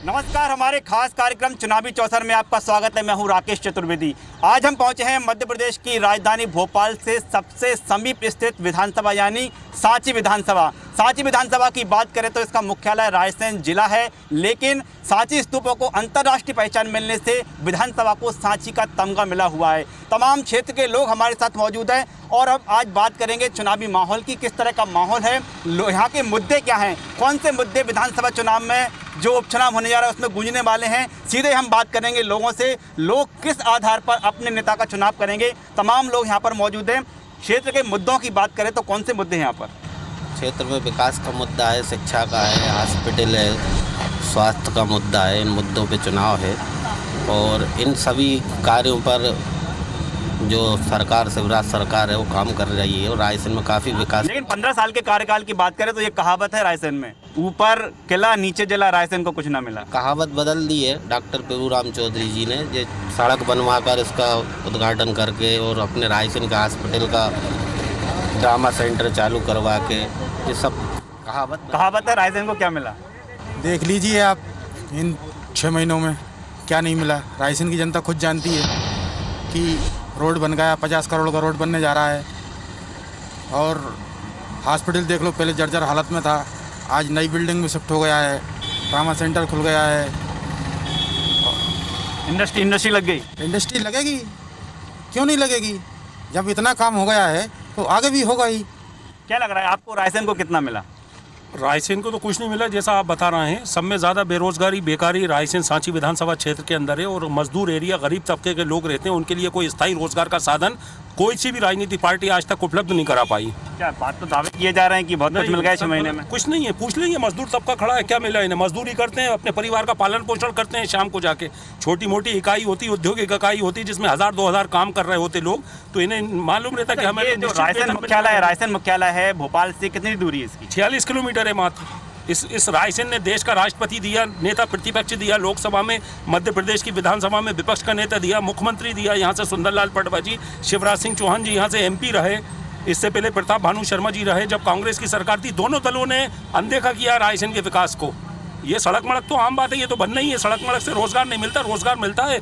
नमस्कार, हमारे खास कार्यक्रम चुनावी चौसर में आपका स्वागत है। मैं हूं राकेश चतुर्वेदी। आज हम पहुंचे हैं मध्य प्रदेश की राजधानी भोपाल से सबसे समीप स्थित विधानसभा यानी सांची विधानसभा। सांची विधानसभा की बात करें तो इसका मुख्यालय रायसेन जिला है, लेकिन सांची स्तूपों को अंतर्राष्ट्रीय पहचान मिलने से विधानसभा को सांची का तमगा मिला हुआ है। तमाम क्षेत्र के लोग हमारे साथ मौजूद हैं और अब आज बात करेंगे चुनावी माहौल की, किस तरह का माहौल है, यहाँ के मुद्दे क्या हैं, कौन से मुद्दे विधानसभा चुनाव में जो उपचुनाव होने जा रहा है उसमें गूंजने वाले हैं। सीधे हम बात करेंगे लोगों से, लोग किस आधार पर अपने नेता का चुनाव करेंगे। तमाम लोग यहाँ पर मौजूद हैं। क्षेत्र के मुद्दों की बात करें तो कौन से मुद्दे हैं यहाँ पर? क्षेत्र में विकास का मुद्दा है, शिक्षा का है, हॉस्पिटल है, स्वास्थ्य का मुद्दा है। इन मुद्दों पे चुनाव है और इन सभी कार्यों पर जो सरकार शिवराज सरकार है वो काम कर रही है और रायसेन में काफ़ी विकास। लेकिन 15 साल के कार्यकाल की बात करें तो ये कहावत है रायसेन में, ऊपर किला नीचे जला, रायसेन को कुछ ना मिला। कहावत बदल दी है डॉक्टर पेरूराम चौधरी जी ने, ये सड़क बनवाकर इसका उद्घाटन करके और अपने रायसेन का हॉस्पिटल का ड्रामा सेंटर चालू करवा के, ये सब कहावत है। रायसेन को क्या मिला? देख लीजिए आप, इन 6 महीनों में क्या नहीं मिला। रायसेन की जनता खुद जानती है कि रोड बन गया, 50 करोड़ का रोड बनने जा रहा है। और हॉस्पिटल देख लो, पहले जर्जर हालत में था, आज नई बिल्डिंग में शिफ्ट हो गया है, ट्रामा सेंटर खुल गया है। इंडस्ट्री लग गई। इंडस्ट्री लगेगी, क्यों नहीं लगेगी? जब इतना काम हो गया है तो आगे भी होगा ही। क्या लग रहा है आपको, रायसेन को कितना मिला? रायसेन को तो कुछ नहीं मिला, जैसा आप बता रहे हैं। सब में ज़्यादा बेरोजगारी, बेकारी रायसेन सांची विधानसभा क्षेत्र के अंदर है और मजदूर एरिया, गरीब तबके के लोग रहते हैं, उनके लिए कोई स्थायी रोजगार का साधन कोई सी भी राजनीतिक पार्टी आज तक उपलब्ध नहीं करा पाई। क्या बात तो दावे किए जा रहे हैं कि बहुत कुछ मिल गया 6 महीने में? कुछ नहीं है, पूछ लीजिए मजदूर तबका खड़ा है, क्या मिला इन्हें? मजदूरी करते हैं, अपने परिवार का पालन पोषण करते हैं, शाम को जाके छोटी मोटी इकाई होती, औद्योगिक इकाई होती जिसमें 1000-2000 काम कर रहे होते लोग, तो इन्हें मालूम रहता कि हमें जो रायसेन मुख्यालय है भोपाल से कितनी दूरी है इसकी? 46 किलोमीटर है मात्र। इस रायसेन ने देश का राष्ट्रपति दिया, नेता प्रतिपक्ष दिया, लोकसभा में मध्य प्रदेश की विधानसभा में विपक्ष का नेता दिया, मुख्यमंत्री दिया, यहाँ से सुंदरलाल पटवा जी, शिवराज सिंह चौहान जी यहाँ से एमपी रहे, इससे पहले प्रताप भानु शर्मा जी रहे जब कांग्रेस की सरकार थी। दोनों दलों ने अनदेखा किया रायसेन के विकास को। ये सड़क मड़क तो आम बात है, ये तो बनना ही है। सड़क मड़क से रोजगार नहीं मिलता, रोजगार मिलता है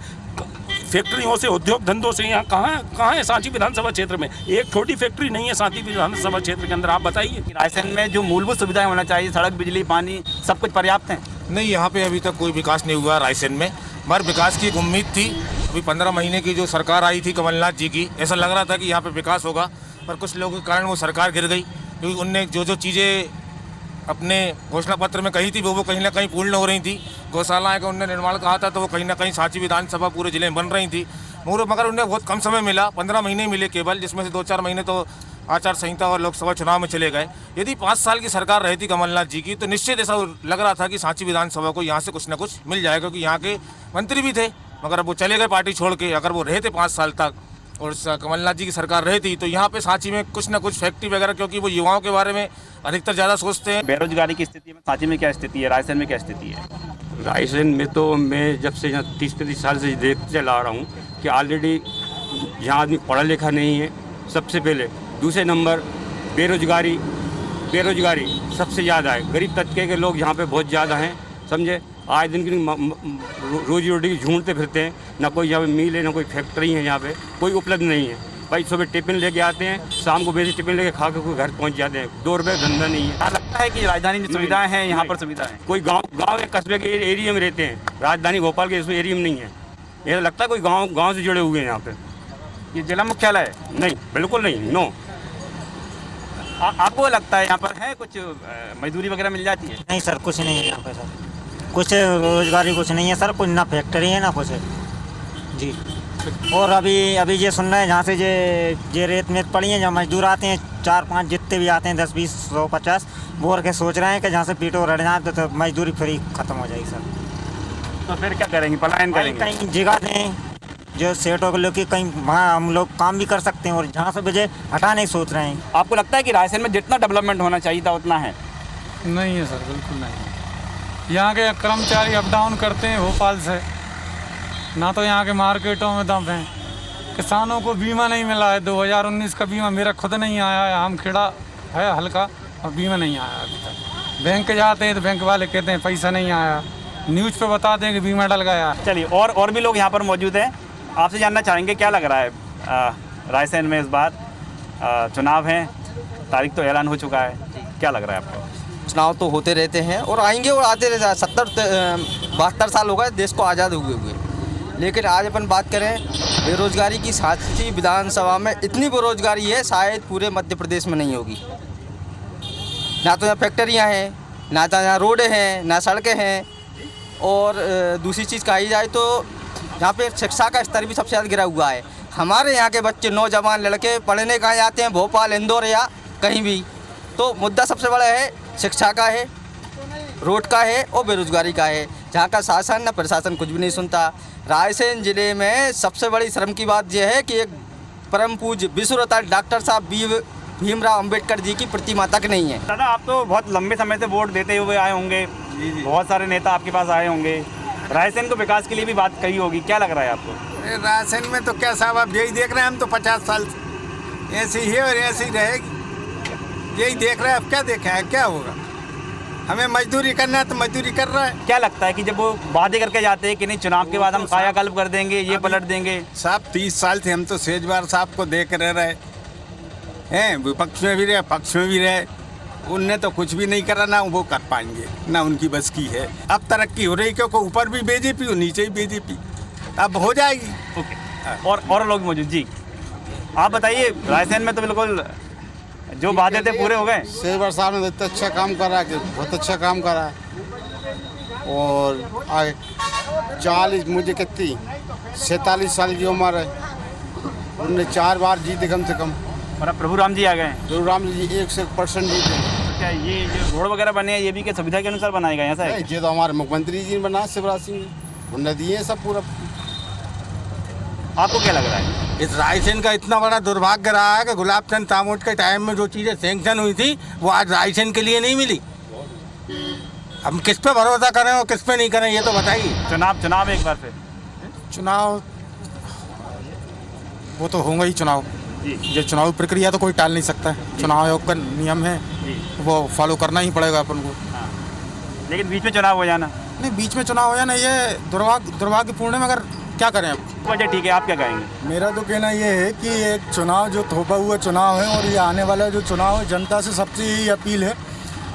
फैक्ट्रियों से, उद्योग धंधों से। यहाँ कहाँ है सांची विधानसभा क्षेत्र में? एक छोटी फैक्ट्री नहीं है सांची विधानसभा क्षेत्र के अंदर। आप बताइए, रायसेन में जो मूलभूत सुविधाएं होना चाहिए, सड़क, बिजली, पानी, सब कुछ पर्याप्त है? नहीं, यहाँ पे अभी तक कोई विकास नहीं हुआ रायसेन में। मगर विकास की एक उम्मीद थी। अभी 15 महीने की जो सरकार आई थी कमलनाथ जी की, ऐसा लग रहा था कि यहाँ पे विकास होगा, पर कुछ लोगों के कारण वो सरकार गिर गई, क्योंकि उनने जो चीज़ें अपने घोषणा पत्र में कही थी वो कहीं ना कहीं पूर्ण हो रही थी। गौशालाएँ का उन्होंने निर्माण कहा था तो वो कहीं ना कहीं सांची विधानसभा पूरे जिले में बन रही थी, मगर उन्हें बहुत कम समय मिला, 15 महीने मिले केवल, जिसमें से 2-4 महीने तो आचार संहिता और लोकसभा चुनाव में चले गए। यदि 5 साल की सरकार रहती कमलनाथ जी की तो निश्चित ऐसा लग रहा था कि सांची विधानसभा को यहाँ से कुछ ना कुछ मिल जाएगा, क्योंकि यहाँ के मंत्री भी थे, मगर अब वो चले गए पार्टी छोड़ के। अगर वो रहते 5 साल तक और कमलनाथ जी की सरकार रहती तो यहाँ पे सांची में कुछ ना कुछ फैक्ट्री वगैरह, क्योंकि वो युवाओं के बारे में अधिकतर ज़्यादा सोचते हैं। बेरोजगारी की स्थिति में सांची में क्या स्थिति है, रायसेन में क्या स्थिति है? रायसेन में तो मैं जब से यहाँ 30-35 साल से देखते चला आ रहा हूँ कि ऑलरेडी यहाँ आदमी पढ़ा लिखा नहीं है, सबसे पहले। दूसरे नंबर बेरोजगारी सबसे ज़्यादा है। गरीब तबके के लोग यहाँ पे बहुत ज़्यादा हैं, समझे। आए दिन की रोजी रोटी की ढूंढते फिरते हैं, ना कोई यहाँ पे मिल है, ना कोई फैक्ट्री है, यहाँ पे कोई उपलब्ध नहीं है। भाई सुबह टिफिन लेके आते हैं, शाम को बेसी टिफिन लेके खा के घर पहुँच जाते हैं। 2 रुपये धंधा नहीं है। लगता है कि राजधानी में सुविधाएं हैं, यहाँ पर सुविधा है? कोई गाँव या कस्बे के एरिया में रहते हैं, राजधानी भोपाल के इस एरिया में नहीं है। ये लगता है कोई गाँव से जुड़े हुए हैं यहाँ पे। ये जिला मुख्यालय है? नहीं, बिल्कुल नहीं, नो। आपको लगता है यहाँ पर है कुछ मजदूरी वगैरह मिल जाती है? नहीं सर, कुछ नहीं है यहाँ पे सर, कुछ रोजगारी कुछ नहीं है सर, कुछ ना फैक्ट्री है ना कुछ है जी। और अभी ये सुन रहे हैं जहाँ से ये रेत में पड़ी हैं, जहाँ मजदूर आते हैं 4-5 जितने भी आते हैं, 10, 20, 100, 50 बोर के सोच रहे हैं कि जहाँ से पीटो रड़ जाए तो मजदूरी फ्री खत्म हो जाएगी सर। तो फिर क्या करेंगे, पलायन करेंगे? कहीं जगह दें जो सेठों को लोग, कहीं वहाँ हम लोग काम भी कर सकते हैं और जहाँ से बजे हटा नहीं सोच रहे हैं। आपको लगता है कि रायसेन में जितना डेवलपमेंट होना चाहिए था उतना है? नहीं है सर, बिल्कुल नहीं। यहाँ के कर्मचारी अप डाउन करते हैं भोपाल से, ना तो यहाँ के मार्केटों में दम है। किसानों को बीमा नहीं मिला है, 2019 का बीमा मेरा खुद नहीं आया है, आम खेड़ा है हल्का, और बीमा नहीं आया अभी तक। बैंक जाते हैं तो बैंक वाले कहते हैं पैसा नहीं आया, न्यूज़ पे बता दें कि बीमा डल गया। चलिए, और भी लोग यहाँ पर मौजूद हैं। आपसे जानना चाहेंगे क्या लग रहा है रायसेन में इस बार चुनाव हैं, तारीख तो ऐलान हो चुका है, क्या लग रहा है आपको? चुनाव तो होते रहते हैं और आएंगे और आते रहते हैं। 72 साल हो गए देश को आज़ाद हुए, लेकिन आज अपन बात करें बेरोजगारी की। सांची विधानसभा में इतनी बेरोजगारी है शायद पूरे मध्य प्रदेश में नहीं होगी। ना तो यहाँ फैक्ट्रियाँ हैं, ना तो यहाँ रोडें हैं, ना सड़कें हैं, और दूसरी चीज़ कही जाए तो यहाँ पे शिक्षा का स्तर भी सबसे ज़्यादा गिरा हुआ है। हमारे यहाँ के बच्चे, नौजवान लड़के पढ़ने कहाँ जाते हैं? भोपाल, इंदौर या कहीं भी। तो मुद्दा सबसे बड़ा है शिक्षा का है, रोड का है और बेरोजगारी का है, जहाँ का शासन न प्रशासन कुछ भी नहीं सुनता। रायसेन ज़िले में सबसे बड़ी शर्म की बात यह है कि एक परम पूज्य विश्वरत्न डॉक्टर साहब भीमराव अंबेडकर जी की प्रतिमा तक नहीं है। दादा, आप तो बहुत लंबे समय से वोट देते हुए आए होंगे, बहुत सारे नेता आपके पास आए होंगे, रायसेन को विकास के लिए भी बात कही होगी, क्या लग रहा है आपको? रायसेन में तो क्या साहब, आप यही देख रहे हैं, हम तो 50 साल से ऐसी ही है और ऐसी रहेगी, यही देख रहे हैं। अब क्या देखा है, क्या होगा? हमें मजदूरी करना है तो मजदूरी कर रहा है। क्या लगता है कि जब वो वादे करके जाते हैं कि नहीं चुनाव के बाद हम कायाकल्प कर देंगे, ये पलट देंगे? साहब 30 साल से हम तो सेजवार साहब को देख रहे हैं, विपक्ष में भी रहे, पक्ष में भी रहे, उनने तो कुछ भी नहीं करा, ना वो कर पाएंगे, ना उनकी बस की है। अब तरक्की हो रही क्योंकि ऊपर भी बीजेपी और नीचे भी बीजेपी, अब हो जाएगी। ओके, और लोग मौजूद। जी, आप बताइए, रायसेन में तो बिल्कुल जो वादे थे पूरे हो गए। सेजवार साहब ने इतना अच्छा काम करा कि बहुत अच्छा काम करा, और आगे 40 मुझे कितनी 47 साल की उम्र है, उनने 4 बार जीते कम से कम। और अब प्रभु राम जी आ गए हैं। प्रभु राम जी 100% जीते। क्या ये जो रोड वगैरह बने हैं ये भी क्या सुविधा के अनुसार बनाए गए हैं? ऐसा है? ये तो हमारे मुख्यमंत्री जी ने बनाया, शिवराज सिंह जी, उन्होंने दिए सब पूरा। आपको क्या लग रहा है? इस रायसेन का इतना बड़ा दुर्भाग्य रहा है कि गुलाब चंद तामुट के टाइम में जो चीज़ें सैंक्शन हुई थी वो आज रायसेन के लिए नहीं मिली। हम किस पे भरोसा करें और किस पे नहीं करें, ये तो बताइए। चुनाव एक बार फिर चुनाव वो तो होगा ही चुनाव। ये चुनावी प्रक्रिया तो कोई टाल नहीं सकता है, चुनाव आयोग का नियम है, वो फॉलो करना ही पड़ेगा अपन को। लेकिन बीच में चुनाव हो जाना नहीं, बीच में चुनाव हो जाना ये दुर्भाग्यपूर्ण है, मगर क्या करें अब। वजह ठीक है, आप क्या कहेंगे? मेरा तो कहना ये है कि एक चुनाव जो थोपा हुआ चुनाव है, और ये आने वाला जो चुनाव है, जनता से सबसे यही अपील है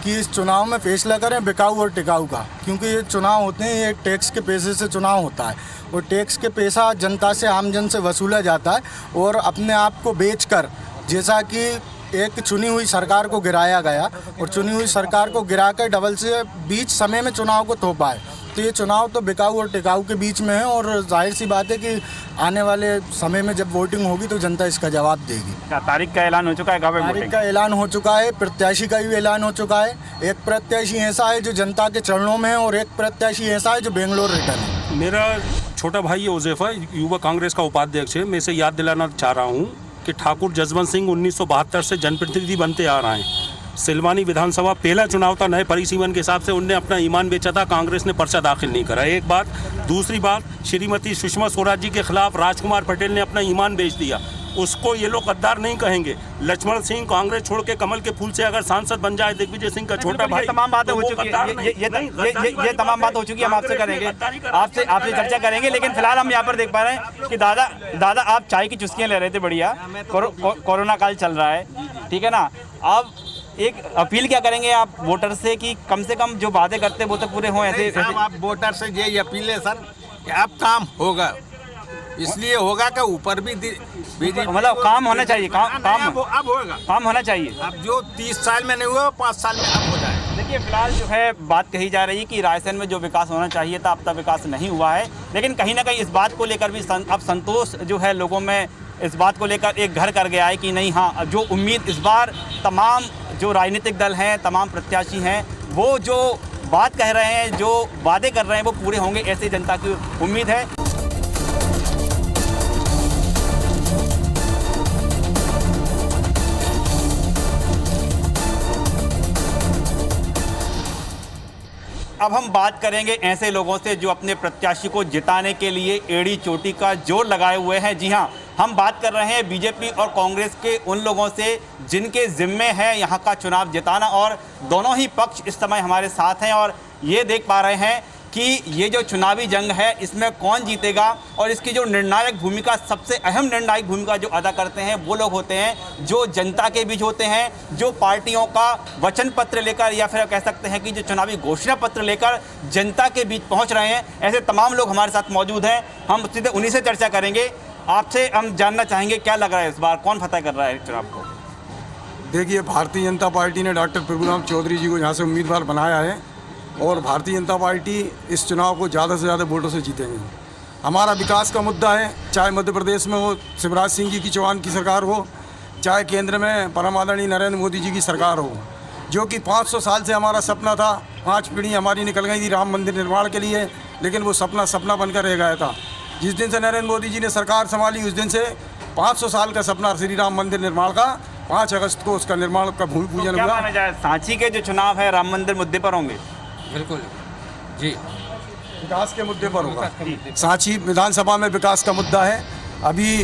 कि इस चुनाव में फैसला करें बिकाऊ और टिकाऊ का, क्योंकि ये चुनाव होते हैं, ये टैक्स के पैसे से चुनाव होता है, और टैक्स के पैसा जनता से, आम जन से वसूला जाता है, और अपने आप को बेचकर, जैसा कि एक चुनी हुई सरकार को गिराया गया और चुनी हुई सरकार को गिराकर डबल से बीच समय में चुनाव को थोपा है। तो ये चुनाव तो बिकाऊ और टिकाऊ के बीच में है, और जाहिर सी बात है कि आने वाले समय में जब वोटिंग होगी तो जनता इसका जवाब देगी। क्या तारीख का ऐलान हो चुका है? तारीख का ऐलान हो चुका है, प्रत्याशी का भी ऐलान हो चुका है। एक प्रत्याशी ऐसा है जो जनता के चरणों में है, और एक प्रत्याशी ऐसा है जो बेंगलोर रिटर्न है। मेरा छोटा भाई उज़ैफा युवा कांग्रेस का उपाध्यक्ष है। मैं इसे याद दिलाना चाह रहा हूँ कि ठाकुर जसवंत सिंह 1972 से जनप्रतिनिधि बनते आ रहे हैं। सिलवानी विधानसभा पहला चुनाव था नए परिसीमन के हिसाब से, उनने अपना ईमान बेचा था, कांग्रेस ने पर्चा दाखिल नहीं करा। एक बात। दूसरी बात, श्रीमती सुषमा स्वराज जी के खिलाफ राजकुमार पटेल ने अपना ईमान बेच दिया, उसको ये लोग गद्दार नहीं कहेंगे। लक्ष्मण सिंह कांग्रेस छोड़ के कमल के फूल से अगर सांसद बन जाए दिग्विजय सिंह का छोटा भाई, तमाम बातें हो चुकी है, ये तमाम बात हो चुकी है, हम आपसे करेंगे, आपसे चर्चा करेंगे। लेकिन फिलहाल हम यहाँ पर देख पा रहे हैं कि दादा आप चाय की चुस्कियाँ ले रहे थे, बढ़िया, कोरोना काल चल रहा है, ठीक है ना। अब एक अपील क्या करेंगे आप वोटर से कि कम जो वादे करते हैं वो तो पूरे हों? ऐसे आप वोटर से यही अपील है सर कि अब काम होगा, इसलिए होगा कि ऊपर भी मतलब काम होना चाहिए, काम अब होगा, काम होना चाहिए। अब जो 30 साल में नहीं हुआ 5 साल में अब हो जाए। देखिए, फिलहाल जो है बात कही जा रही है कि रायसेन में जो विकास होना चाहिए था अब तक विकास नहीं हुआ है, लेकिन कहीं ना कहीं इस बात को लेकर भी अब संतोष जो है लोगों में इस बात को लेकर एक घर कर गया है कि नहीं, हाँ, जो उम्मीद इस बार तमाम जो राजनीतिक दल हैं, तमाम प्रत्याशी हैं, वो जो बात कह रहे हैं, जो वादे कर रहे हैं वो पूरे होंगे, ऐसी जनता की उम्मीद है। अब हम बात करेंगे ऐसे लोगों से जो अपने प्रत्याशी को जिताने के लिए एड़ी चोटी का जोर लगाए हुए हैं। जी हाँ, हम बात कर रहे हैं बीजेपी और कांग्रेस के उन लोगों से जिनके जिम्मे है यहाँ का चुनाव जिताना, और दोनों ही पक्ष इस समय हमारे साथ हैं और ये देख पा रहे हैं कि ये जो चुनावी जंग है इसमें कौन जीतेगा, और इसकी जो निर्णायक भूमिका, सबसे अहम निर्णायक भूमिका जो अदा करते हैं वो लोग होते हैं जो जनता के बीच होते हैं, जो पार्टियों का वचन पत्र लेकर या फिर कह सकते हैं कि जो चुनावी घोषणा पत्र लेकर जनता के बीच पहुंच रहे हैं। ऐसे तमाम लोग हमारे साथ मौजूद हैं, हम सीधे उन्हीं से चर्चा करेंगे। आपसे हम जानना चाहेंगे क्या लग रहा है इस बार कौन फतह कर रहा है चुनाव को? देखिए, भारतीय जनता पार्टी ने डॉक्टर प्रभुराम चौधरी जी को यहाँ से उम्मीदवार बनाया है और भारतीय जनता पार्टी इस चुनाव को ज़्यादा से ज़्यादा वोटों से जीतेंगे। हमारा विकास का मुद्दा है, चाहे मध्य प्रदेश में हो शिवराज सिंह जी की चौहान की सरकार हो, चाहे केंद्र में परम आदरणीय नरेंद्र मोदी जी की सरकार हो, जो कि 500 साल से हमारा सपना था। 5 पीढ़ी हमारी निकल गई थी राम मंदिर निर्माण के लिए, लेकिन वो सपना बनकर रह गया था। जिस दिन से नरेंद्र मोदी जी ने सरकार संभाली उस दिन से 500 साल का सपना श्री राम मंदिर निर्माण का 5 अगस्त को उसका निर्माण का भूमि पूजन क्या हुआ। माना जाए, सांची के जो चुनाव है राम मंदिर मुद्दे पर होंगे? बिल्कुल जी, विकास के मुद्दे पर होगा। सांची विधानसभा में विकास का मुद्दा है। अभी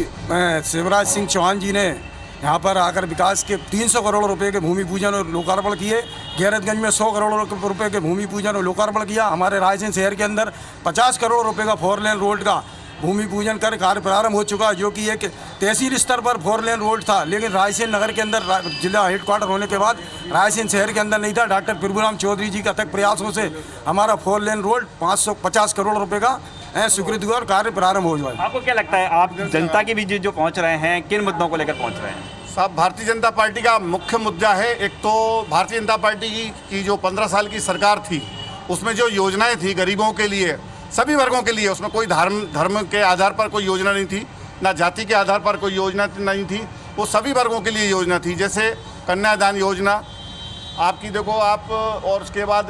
शिवराज सिंह चौहान जी ने यहाँ पर आकर विकास के 300 करोड़ रुपए के भूमि पूजन और लोकार्पण किए। गैरतगंज में 100 करोड़ रुपए के भूमि पूजन और लोकार्पण किया। हमारे रायसेन शहर के अंदर 50 करोड़ रुपए का 4 लेन रोड का भूमि पूजन कर कार्य प्रारंभ हो चुका, जो कि एक तहसील स्तर पर 4 लेन रोड था, लेकिन रायसेन नगर के अंदर जिला हेडक्वार्टर होने के बाद रायसेन शहर के अंदर नहीं था। डॉक्टर प्रभुराम चौधरी जी के अथक प्रयासों से हमारा 4 लेन रोड 550 करोड़ रुपए का स्वीकृत हुआ और कार्य प्रारंभ हो जाए। आपको क्या लगता है, आप जनता के बीच जो पहुंच रहे हैं, किन मुद्दों को लेकर पहुंच रहे हैं? साहब, भारतीय जनता पार्टी का मुख्य मुद्दा है, एक तो भारतीय जनता पार्टी की जो 15 साल की सरकार थी उसमें जो योजनाएं थी गरीबों के लिए, सभी वर्गों के लिए, उसमें कोई धर्म के आधार पर कोई योजना नहीं थी, ना जाति के आधार पर कोई योजना नहीं थी, वो सभी वर्गों के लिए योजना थी। जैसे कन्यादान योजना आपकी देखो आप, और उसके बाद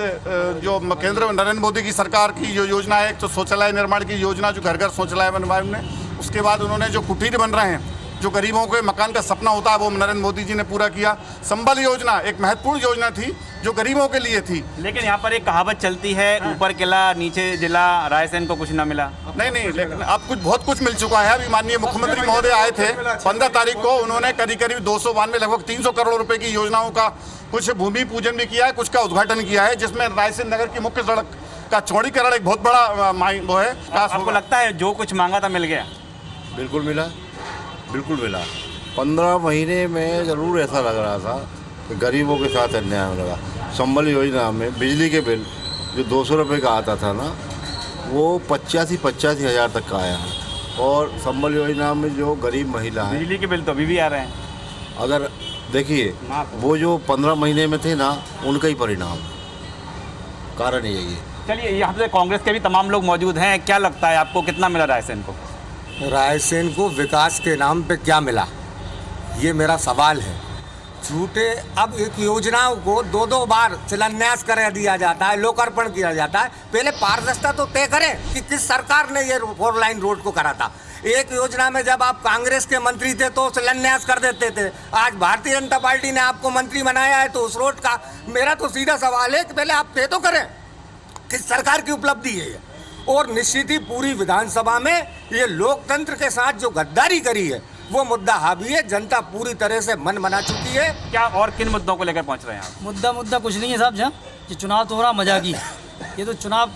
जो केंद्र में नरेंद्र मोदी की सरकार की जो योजना है, एक तो शौचालय निर्माण की योजना जो घर घर शौचालय बनवाए उन्होंने, उसके बाद उन्होंने जो कुटीर बन रहे हैं, जो गरीबों के मकान का सपना होता है वो नरेंद्र मोदी जी ने पूरा किया। संबल योजना एक महत्वपूर्ण योजना थी जो गरीबों के लिए थी। लेकिन यहाँ पर एक कहावत चलती है, ऊपर किला नीचे जिला, रायसेन को कुछ ना मिला। नहीं, लेकिन अब बहुत कुछ मिल चुका है। अभी माननीय मुख्यमंत्री महोदय आए थे 15 तारीख को, उन्होंने करीब 292 लगभग 300 करोड़ रुपए की योजनाओं का कुछ भूमि पूजन भी किया है, कुछ का उद्घाटन किया है, जिसमें रायसेन नगर की मुख्य सड़क का चौड़ीकरण एक बहुत बड़ा वो है। आपको लगता है जो कुछ मांगा था मिल गया? बिल्कुल मिला, बिल्कुल मिला। 15 महीने में ज़रूर ऐसा लग रहा था कि गरीबों के साथ अन्याय होने लगा। संबल योजना में बिजली के बिल जो 200 रुपये का आता था ना, वो 85 हज़ार तक का आया है। और संबल योजना में जो गरीब महिला है, बिजली के बिल तो अभी भी आ रहे हैं। अगर देखिए वो जो 15 महीने में थे ना, उनका ही परिणाम, कारण यही है। चलिए, यहाँ पे कांग्रेस के भी तमाम लोग मौजूद हैं, क्या लगता है आपको कितना मिला रायसेन को? रायसेन को विकास के नाम पे क्या मिला, ये मेरा सवाल है। झूठे अब एक योजनाओं को 2 बार शिलान्यास कर दिया जाता है, लोकार्पण किया जाता है। पहले पारदर्शिता तो तय करें कि किस सरकार ने ये 4 लाइन रोड को करा था। एक योजना में जब आप कांग्रेस के मंत्री थे तो शिलान्यास कर देते थे, आज भारतीय जनता पार्टी ने आपको मंत्री बनाया है तो उस रोड का मेरा तो सीधा सवाल है कि पहले आप तय तो करें किस सरकार की उपलब्धि है ये। और निश्चित ही पूरी विधानसभा में ये लोकतंत्र के साथ जो गद्दारी करी है वो मुद्दा हावी है। जनता पूरी तरह से मन बना चुकी है। क्या और किन मुद्दों को लेकर पहुंच रहे हैं आप? मुद्दा कुछ नहीं है साहब, जहाँ ये चुनाव तो हो रहा मजाकी। ये तो चुनाव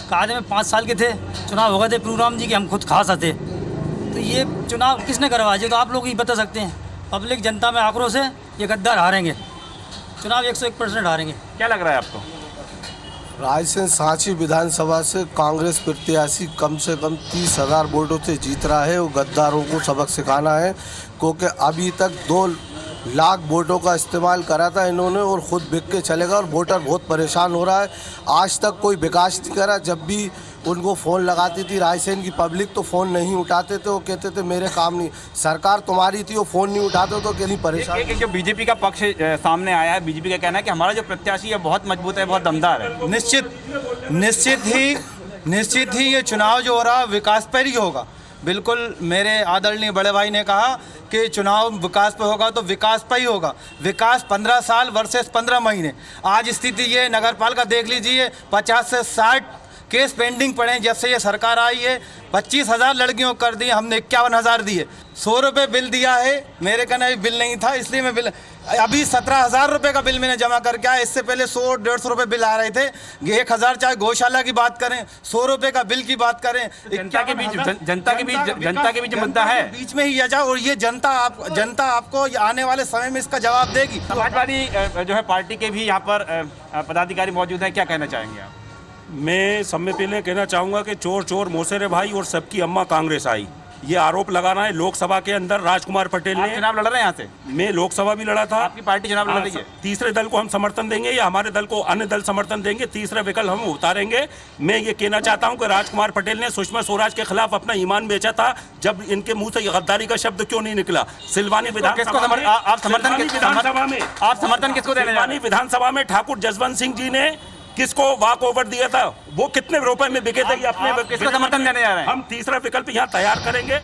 कायदे में 5 साल के थे, चुनाव हो गए थे प्रभुराम जी के, हम खुद खास थे। तो ये चुनाव किसने करवाया, ये तो आप लोग ही बता सकते हैं। पब्लिक जनता में आक्रोश है, ये गद्दार हारेंगे, चुनाव 101% हारेंगे। क्या लग रहा है आपको? रायसेन सांची विधानसभा से कांग्रेस प्रत्याशी कम से कम 30,000 वोटों से जीत रहा है। वो गद्दारों को सबक सिखाना है, क्योंकि अभी तक 2 लाख वोटों का इस्तेमाल करा था इन्होंने और ख़ुद बिक के चलेगा और वोटर बहुत परेशान हो रहा है। आज तक कोई विकास नहीं करा। जब भी उनको फ़ोन लगाती थी रायसेन की पब्लिक तो फ़ोन नहीं उठाते थे, वो कहते थे मेरे काम नहीं, सरकार तुम्हारी थी वो फ़ोन नहीं उठाते तो कितनी परेशान। एक जो बीजेपी का पक्ष सामने आया है, बीजेपी का कहना है कि हमारा जो प्रत्याशी है बहुत मजबूत है, बहुत दमदार है। निश्चित ही ये चुनाव जो हो रहा है विकास पर ही होगा। बिल्कुल मेरे आदरणीय बड़े भाई ने कहा कि चुनाव विकास पर होगा तो विकास पर ही होगा। विकास 15 साल वर्सेस 15 महीने। आज स्थिति ये नगरपालिका देख लीजिए, 50 से 60 केस पेंडिंग पड़े जब से ये सरकार आई है। 25,000 लड़कियों कर दिए, हमने 51,000 दिए। 100 रुपये बिल दिया है, मेरे कहना बिल नहीं था इसलिए मैं बिल अभी 17,000 रुपये का बिल मैंने जमा करके आया। इससे पहले 100-150 रुपये बिल आ रहे थे। 1,000 चाहे गौशाला की बात करें, 100 रुपये का बिल की बात करें, जनता के बीच मुद्दा है, बीच में ही आ जाओ। और ये जनता आपको आने वाले समय में इसका जवाब देगी। समाजवादी जो है पार्टी के भी यहाँ पर पदाधिकारी मौजूद हैं, क्या कहना चाहेंगे आप? मैं सब में पहले कहना चाहूँगा कि चोर चोर मोसेरे भाई और सबकी अम्मा कांग्रेस आई, ये आरोप लगाना है। लोकसभा के अंदर राजकुमार पटेल ने चुनाव लड़ रहे हैं यहाँ से, मैं लोकसभा भी लड़ा था, आपकी पार्टी चुनाव लड़ रही है। तीसरे दल को हम समर्थन देंगे या हमारे दल को अन्य दल समर्थन देंगे, तीसरा विकल्प हम उतारेंगे। मैं ये कहना चाहता हूँ कि राजकुमार पटेल ने सुषमा स्वराज के खिलाफ अपना ईमान बेचा था, जब इनके मुंह से गद्दारी का शब्द क्यों नहीं निकला? सिलवानी विधानसभा में आप समर्थन किसको देने जा रहे हैं? विधानसभा में ठाकुर जसवंत सिंह जी ने किसको वॉक ओवर दिया था, वो कितने रुपए में बिके थे, अपने किसको समर्थन देने जा रहे हैं? हम तीसरा विकल्प यहाँ तैयार करेंगे।